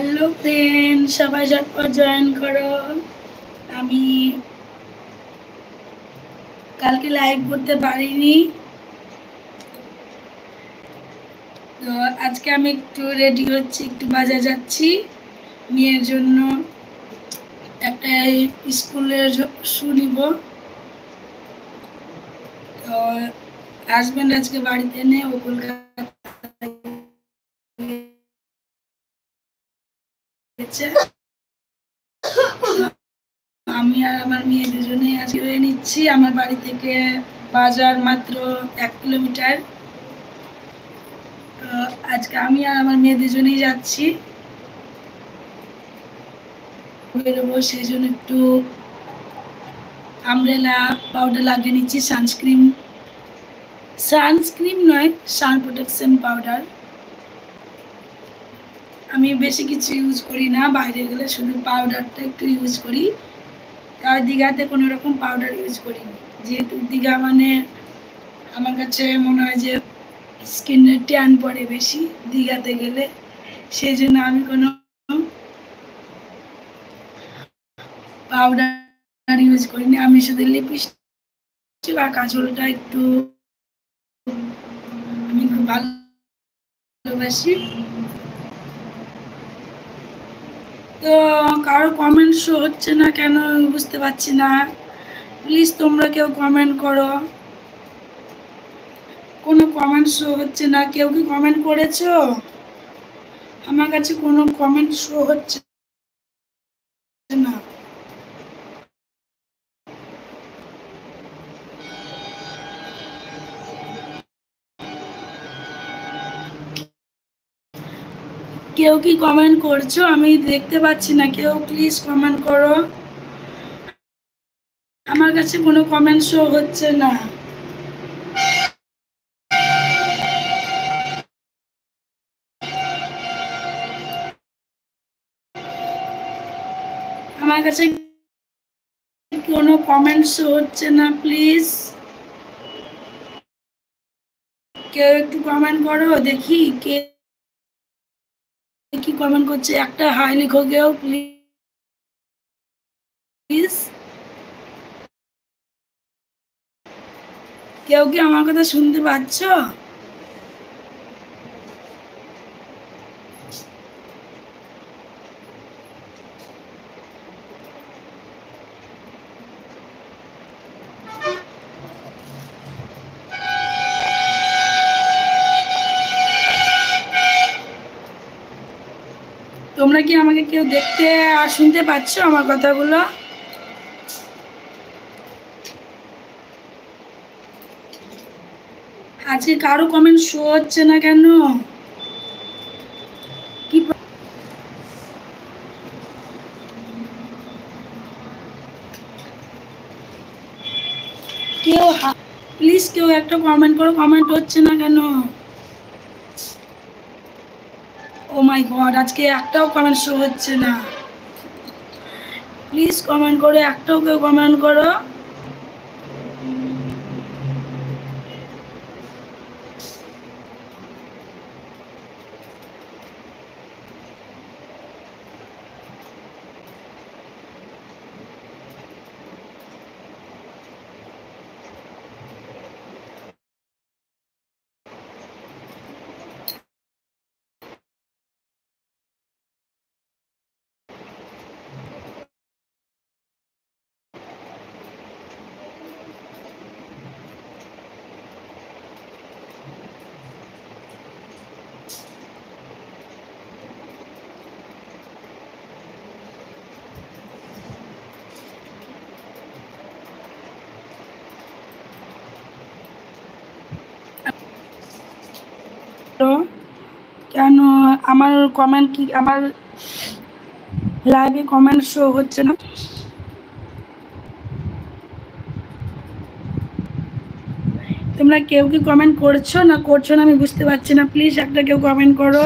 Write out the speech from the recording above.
Hello friend, সবাই ঝটপট join করো। আমি কালকে লাইভ করতে পারিনি, তো আজকে আমি একটু রেডি হচ্ছি, একটু বাজার যাচ্ছি মেয়ের জন্য একটা স্কুলের শু নিব। তো হাজব্যান্ড আজকে বাড়িতে নেই, ও কলকাতা গেছে। আমি আর আমার মেয়ে দুজনেই আজকে হয়ে নিচ্ছি। আমার বাড়ি থেকে বাজার মাত্র 1 কিলোমিটার। তো আজকে আমি আর আমার মেয়ে দুজনেই যাচ্ছি, বেরোবো। সেই জন্য একটু আমব্রেলা পাউডার লাগিয়ে নিচ্ছি, সানস্ক্রিন নয়, সান প্রোটেকশন পাউডার। আমি বেশি কিছু ইউজ করি না, বাইরে গেলে শুধু পাউডারটা একটু ইউজ করি। আর দীঘাতে কোনো রকম পাউডার ইউজ করি না, যেহেতু দীঘা মানে আমার কাছে মনে হয় যে স্কিনের ট্যান পড়ে বেশি দীঘাতে গেলে, সেই জন্য আমি কোনো পাউডার ইউজ করি না। আমি শুধু লিপস্টিক আর কাজলটা একটু আমি খুব ভালোবাসি। তো কারো কমেন্ট শো হচ্ছে না কেন বুঝতে পারছি না। প্লিজ তোমরা কেউ কমেন্ট করো। কোনো কমেন্ট শো হচ্ছে না। কেউ কি কমেন্ট করেছো? আমার কাছে কোনো কমেন্ট শো হচ্ছে না। কেউ কি কমেন্ট করছো? আমি দেখতে পাচ্ছি না। কেউ প্লিজ কমেন্ট করো। আমার কাছে কোনো কমেন্ট শো হচ্ছে না। আমার কাছে কোনো কমেন্ট শো হচ্ছে না। প্লিজ কেউ একটু কমেন্ট করো, দেখি কে কি কমেন্ট করছে। একটা হাই লিখো কেউ প্লিজ। কেউ কি আমার কথা শুনতে পাচ্ছ? তোমরা কি আমাকে কেউ দেখতে আর শুনতে পাচ্ছ আমার কথাগুলো? আজকে কারো কমেন্ট শো হচ্ছে না কেন? কি কেউ প্লিজ কেউ একটা কমেন্ট করো। কমেন্ট হচ্ছে না কেন? ও মাই গড, আজকে একটাও কমেন্ট শো হচ্ছে না। প্লিজ কমেন্ট করো, একটাও কেউ কমেন্ট করো। কেন আমার কমেন্ট কি আমার লাইভে কমেন্ট শো হচ্ছে না? তোমরা কেউ কি কমেন্ট করছো না আমি বুঝতে পারছি না। প্লিজ একটা কেউ কমেন্ট করো।